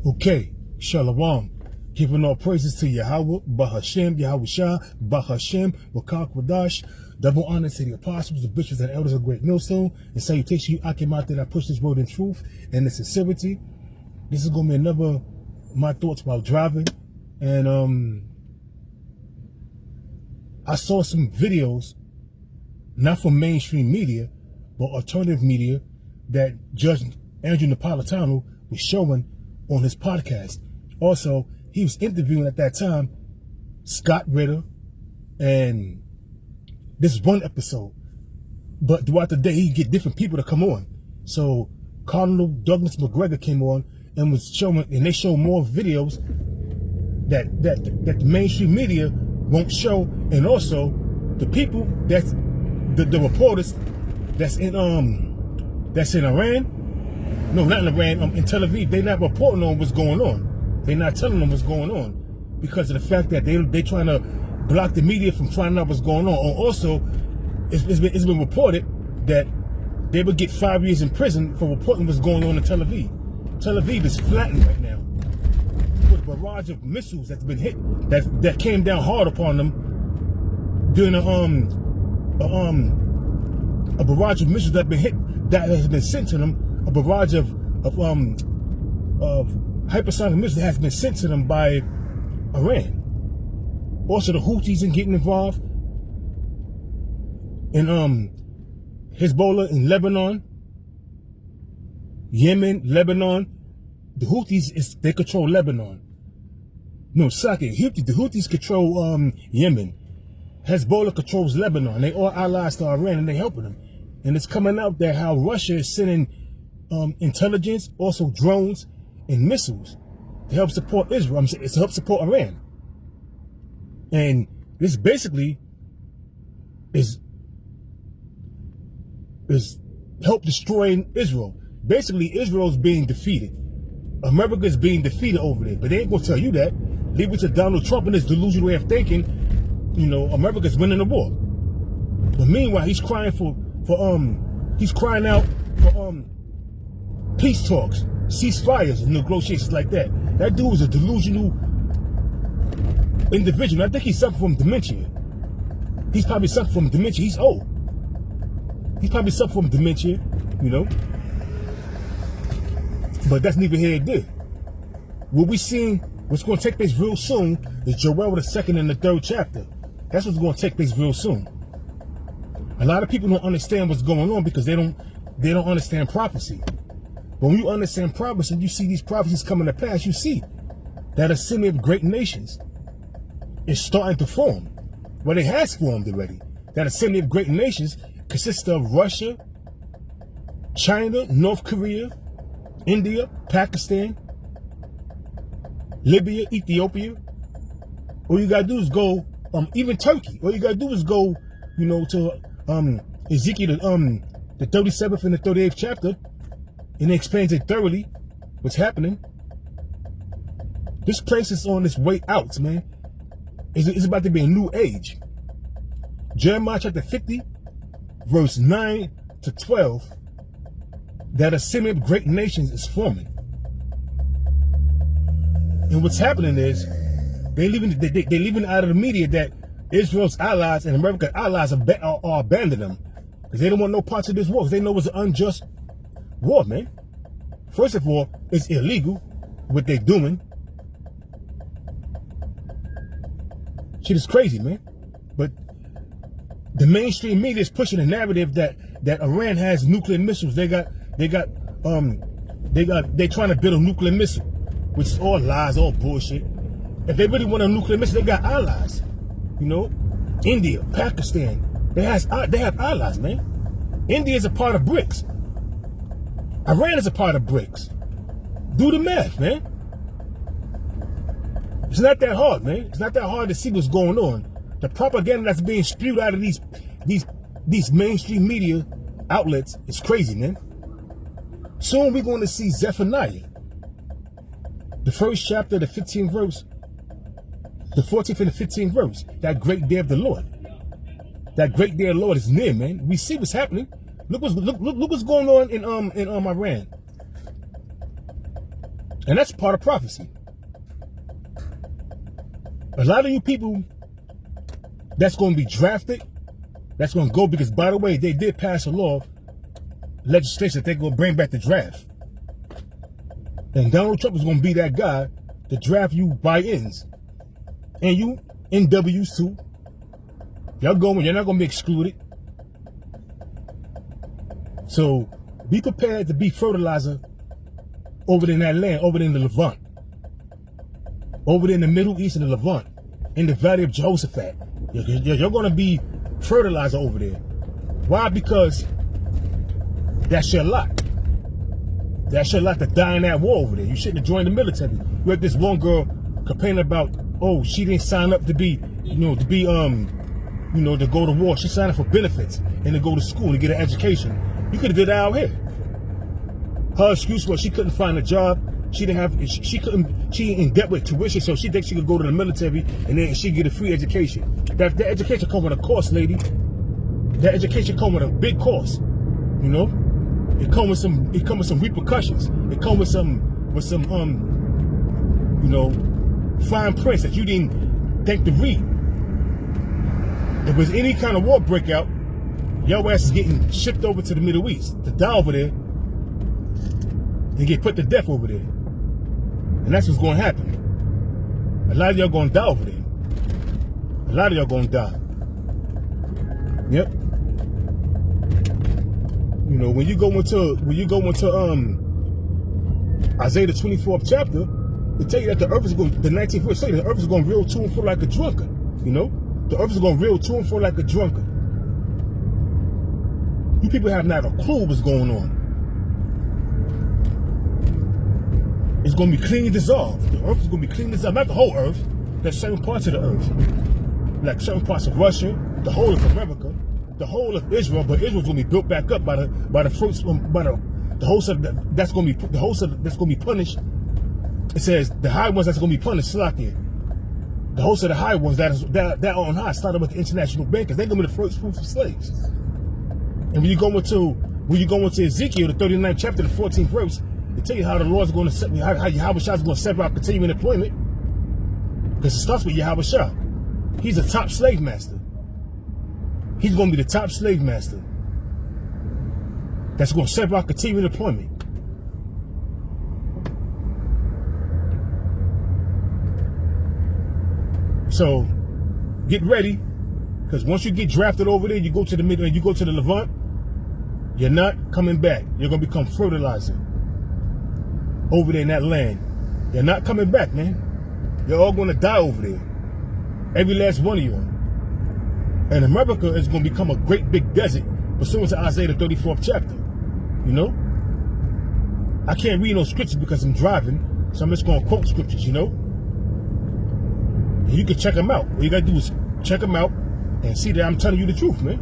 Okay, Shalom. Giving all praises to Yahweh, Bahashem, Yahweh Shah, Bahashem, Wakak Wadash. Double honor to the apostles, the bishops, and elders of Great Millstone. And salutation you, Akimat, that I push this word in truth and in sincerity. This is going to be another my thoughts while driving. And I saw some videos, not from mainstream media, but alternative media, that Judge Andrew Napolitano was showing on his podcast. Also, he was interviewing at that time Scott Ritter, and this is one episode, but throughout the day he get different people to come on. So Cardinal Douglas McGregor came on and was showing, and they show more videos that the mainstream media won't show, and also the people that's the reporters that's in Iran. No, not in Iran. In Tel Aviv, they're not reporting on what's going on. They're not telling them what's going on because of the fact that they trying to block the media from finding out what's going on. Or also, it's been reported that they would get 5 years in prison for reporting what's going on in Tel Aviv. Tel Aviv is flattened right now with a barrage of missiles that's been hit that came down hard upon them during a barrage of missiles that have been hit that has been sent to them. A barrage of hypersonic missiles has been sent to them by Iran. Also, the Houthis are getting involved in Hezbollah in Lebanon, Yemen, Lebanon. The Houthis they control Lebanon. No, the Houthis control Yemen. Hezbollah controls Lebanon. They all allies to Iran, and they helping them. And it's coming out that how Russia is sending intelligence, also drones and missiles to help support Israel. It's to help support Iran. And this basically is help destroying Israel. Basically, Israel's being defeated. America is being defeated over there. But they ain't gonna tell you that. Leave it to Donald Trump and his delusional way of thinking. You know, America's winning the war. But meanwhile, he's crying out for peace talks, ceasefires, and negotiations like that. That dude is a delusional individual. I think he's suffering from dementia. He's probably suffering from dementia. He's old. He's probably suffering from dementia, you know. But that's neither here nor there. What we seen, what's going to take place real soon, is Joel the 2nd and the 3rd chapter. That's what's going to take place real soon. A lot of people don't understand what's going on because they don't understand prophecy. But when you understand prophecy and you see these prophecies coming to pass, you see that a assembly of great nations is starting to form. Well, it has formed already. That assembly of great nations consists of Russia, China, North Korea, India, Pakistan, Libya, Ethiopia. All you gotta do is go, even Turkey. All you gotta do is go, you know, to Ezekiel, the 37th and the 38th chapter, and it explains it thoroughly what's happening. This place is on its way out, man. It's about to be a new age. Jeremiah chapter 50, verse 9 to 12, that assembly of great nations is forming. And what's happening is they're leaving out of the media that Israel's allies and America's allies are abandoning them because they don't want no parts of this war. Because they know it's an unjust war, man. First of all, it's illegal what they're doing. Shit is crazy, man. But the mainstream media is pushing a narrative that Iran has nuclear missiles. They're trying to build a nuclear missile, which is all lies, all bullshit. If they really want a nuclear missile, they got allies. You know, India, Pakistan, they have allies, man. India is a part of BRICS. Iran is a part of BRICS. Do the math, man. It's not that hard, man. It's not that hard to see what's going on. The propaganda that's being spewed out of these mainstream media outlets is crazy, man. Soon we're going to see Zephaniah, the 1st chapter, the 15th verse, the 14th and the 15th verse. That great day of the Lord. That great day of the Lord is near, man. We see what's happening. Look what's going on in Iran. And that's part of prophecy. A lot of you people that's going to be drafted, that's going to go, because, by the way, they did pass a law, legislation, that they're going to bring back the draft. And Donald Trump is going to be that guy to draft you buy-ins. And you, NWs too, y'all going, you're not going to be excluded. So be prepared to be fertilizer over in that land, over in the Levant, over there in the Middle East and the Levant, in the Valley of Jehoshaphat. You're going to be fertilizer over there. Why? Because that's your lot. That's your lot to die in that war over there. You shouldn't have joined the military. You had this one girl complaining about, oh, she didn't sign up to be, to go to war. She signed up for benefits and to go to school to get an education. You could have did that out here. Her excuse was she couldn't find a job. She in debt with tuition, so she thinks she could go to the military and then she get a free education. That education come with a cost, lady. That education come with a big cost. You know? It come with some repercussions. It come with some fine prints that you didn't think to read. If there's any kind of war breakout, your ass is getting shipped over to the Middle East to die over there and get put to death over there. And that's what's going to happen. A lot of y'all going to die over there. A lot of y'all going to die. Yep. You know, when you go into Isaiah the 24th chapter, they tell you that the earth is going, the 19th verse say the earth is going to reel to and fro like a drunkard. You know, the earth is going to reel to and fro like a drunkard. You people have not a clue what's going on. It's going to be clean dissolved. The earth is going to be clean dissolved. Not the whole earth. There's certain parts of the earth, like certain parts of Russia, the whole of America, the whole of Israel. But Israel's going to be built back up by the fruits, the whole set that's going to be that's going to be punished. It says the high ones that's going to be punished. Slakia. The whole set of high ones that are on high started with the international bankers. They're going to be the first fruits of slaves. And when you go into Ezekiel, the 39th chapter, the 14th verse, they tell you how the Lord's going to set me, how Yahweh Shah is going to set out continuing employment. Because it starts with Yahweh Shah. He's a top slave master. He's going to be the top slave master. That's going to set out continuing employment. So get ready, because once you get drafted over there, you go to the middle and you go to the Levant, you're not coming back. You're going to become fertilizer over there in that land. You're not coming back, man. You're all going to die over there. Every last one of you. And America is going to become a great big desert pursuant to Isaiah the 34th chapter. You know? I can't read no scriptures because I'm driving, so I'm just going to quote scriptures, you know? And you can check them out. All you got to do is check them out and see that I'm telling you the truth, man.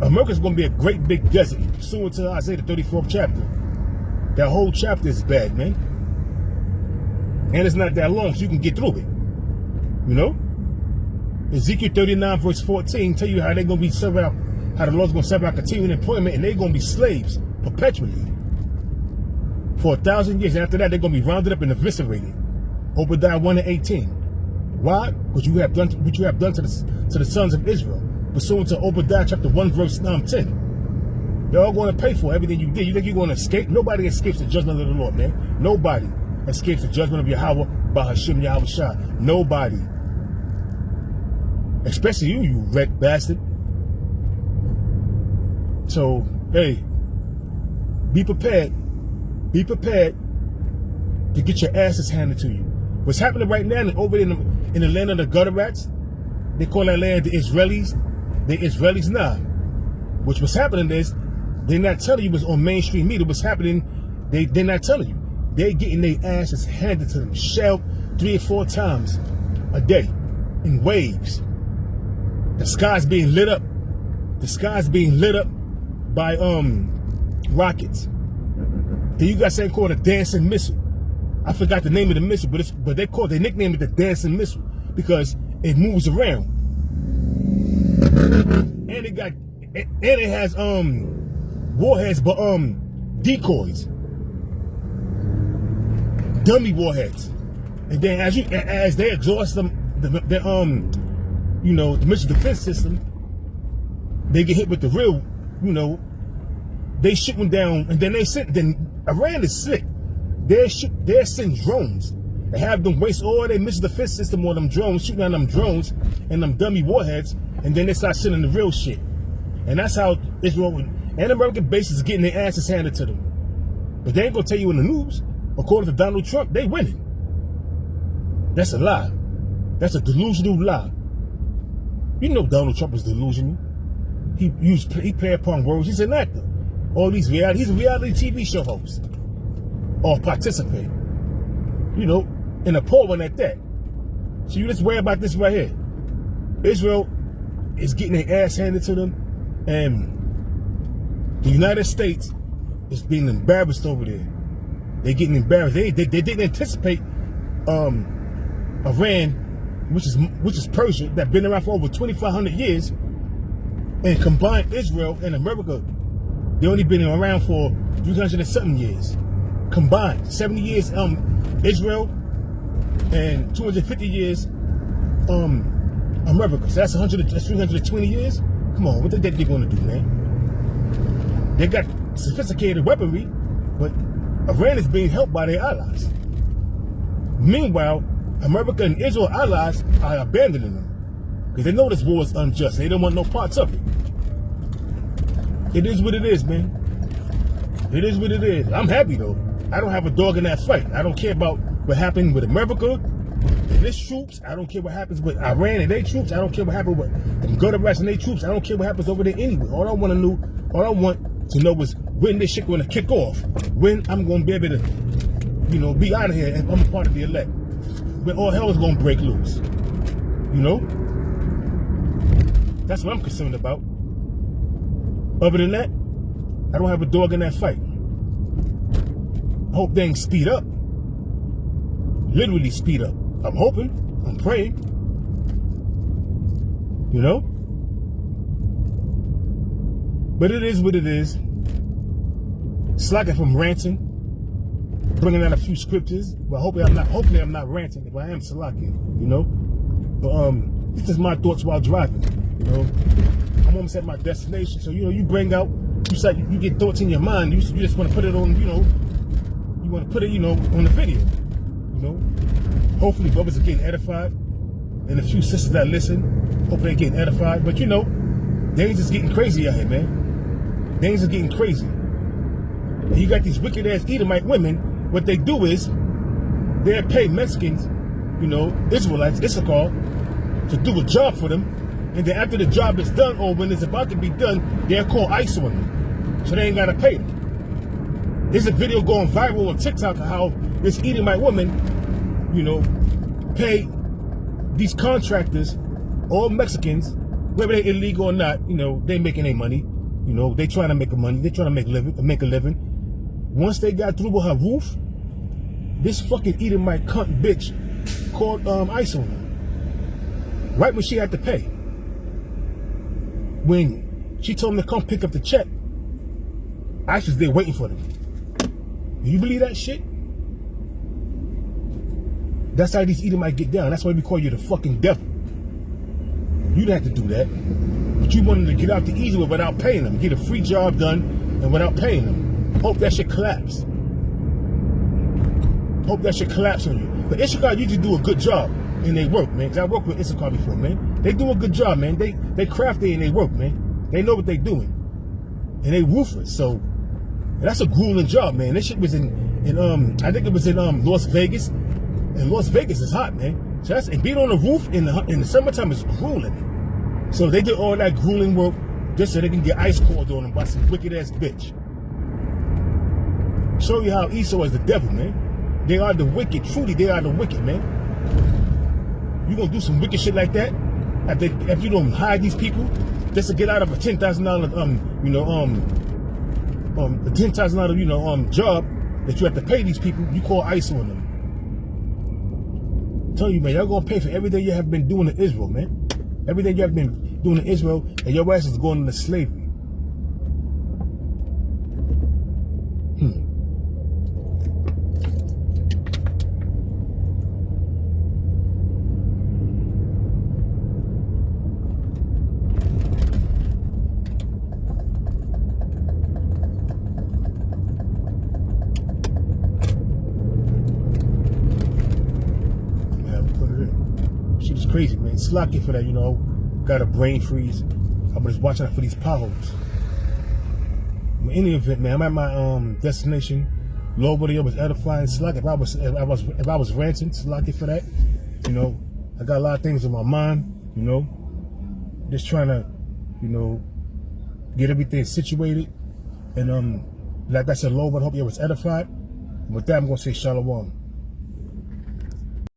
America's going to be a great big desert pursuant to Isaiah the 34th chapter. That whole chapter is bad, man. And it's not that long, so you can get through it. You know? Ezekiel 39 verse 14 tell you how they're going to be served out, how the Lord's going to serve out continuing employment, and they're going to be slaves perpetually for 1,000 years. And after that, they're going to be rounded up and eviscerated. Obadiah 1:18. Why? Because you have done what you have done to the sons of Israel, pursuant to Obadiah chapter 1 verse 10. You're all going to pay for everything you did. You think you're going to escape? Nobody escapes the judgment of the Lord, man. Nobody escapes the judgment of Yahweh by Hashem Yahweh Shah. Nobody. Especially you red bastard. So, hey, be prepared. Be prepared to get your asses handed to you. What's happening right now over in the land of the gutter rats, they call that land the Israelis. The Israelis now. Which was happening is, they're not telling you what's on mainstream media. What's happening, they're not telling you. They're getting their asses handed to them, shelled 3 or 4 times a day in waves. The sky's being lit up. The sky's being lit up by rockets. Then you got something called a dancing missile. I forgot the name of the missile, but they nicknamed it the dancing missile because it moves around. And it has warheads, but decoys. dummy warheads. And then as they exhaust them, the missile defense system, they get hit with the real, they shoot them down, and then Iran is slick. They send drones. They have them waste all their missile defense system on them drones, shooting down them drones and them dummy warheads, and then they start sending the real shit. And that's how Israel and American bases are getting their asses handed to them. But they ain't gonna tell you in the news. According to Donald Trump, they winning. That's a lie. That's a delusional lie. You know Donald Trump is delusional. He play upon words. He's an actor. He's a reality TV show host. Or participant. In a poor one at that. So you just worry about this right here. Israel is getting their ass handed to them, and the United States is being embarrassed over there. They're getting embarrassed. They didn't anticipate Iran, which is Persia, that been around for over 2,500 years, and combined Israel and America, they only been around for 300 and something years. Combined 70 years Israel and 250 years America. So that's 320 years. Come on, what they gonna do, man? They got sophisticated weaponry, but Iran is being helped by their allies. Meanwhile, America and Israel allies are abandoning them because they know this war is unjust. They don't want no parts of it. It is what it is, man. It is what it is. I'm happy though. I don't have a dog in that fight. I don't care about what happened with America and its troops. I don't care what happens with Iran and their troops. I don't care what happened with the Guterres and their troops. I don't care what happens over there anyway. All I want to know is when this shit going to kick off. When I'm going to be able to, be out of here and I'm part of the elect. When all hell is going to break loose. That's what I'm concerned about. Other than that, I don't have a dog in that fight. I hope things speed up. Literally speed up. I'm hoping. I'm praying. But it is what it is. Slacking from ranting. Bringing out a few scriptures. But hopefully I'm not ranting. If I am slacking, But this is my thoughts while driving. I'm almost at my destination. So you bring out, you get thoughts in your mind. You just want to put it on, you want to put it, on the video. Hopefully brothers are getting edified. And a few sisters that listen, hopefully they're getting edified. But things is getting crazy out here, man. Things are getting crazy. And you got these wicked ass Edomite women. What they do is they pay Mexicans, Israelites, Issachar, to do a job for them. And then after the job is done, or when it's about to be done, they'll call ICE on them. So they ain't got to pay them. There's a video going viral on TikTok of how this Edomite woman, pay these contractors, all Mexicans, whether they're illegal or not, they making their money. They trying to make money. They trying to make a living. Once they got through with her roof, this fucking Edomite cunt bitch called ICE on her. Right when she had to pay. When she told them to come pick up the check, ICE was there waiting for them. Do you believe that shit? That's how these Edomites get down. That's why we call you the fucking devil. You didn't have to do that. But you wanted to get out the easy way without paying them. Get a free job done and without paying them. Hope that shit collapse. Hope that shit collapse on you. But Issachar usually do a good job in their work, man. Because I worked with Issachar before, man. They do a good job, man. They crafty in their work, man. They know what they doing. And they ruthless. So that's a grueling job, man. This shit was in I think it was in Las Vegas. And Las Vegas is hot, man. So and being on the roof in the summertime is grueling. So they did all that grueling work just so they can get ice called on them by some wicked ass bitch. Show you how Esau is the devil, man. They are the wicked. Truly, they are the wicked, man. You gonna do some wicked shit like that if you don't hire these people just to get out of a $10,000 $10,000 job that you have to pay these people? You call ICE on them. I'm telling you, man, y'all gonna pay for everything you have been doing in Israel, man. Everything you have been doing in Israel, and your ass is going into slavery. crazy, man. Slacky for that, you know. Got a brain freeze. I'm just watching out for these potholes. In any event, man, I'm at my destination. Lord, what was edifying. Slack if I was ranting, slacky for that. You know, I got a lot of things in my mind, you know. Just trying to, you know, get everything situated. And like I said, Lord, I hope you was edified. And with that, I'm gonna say shalom.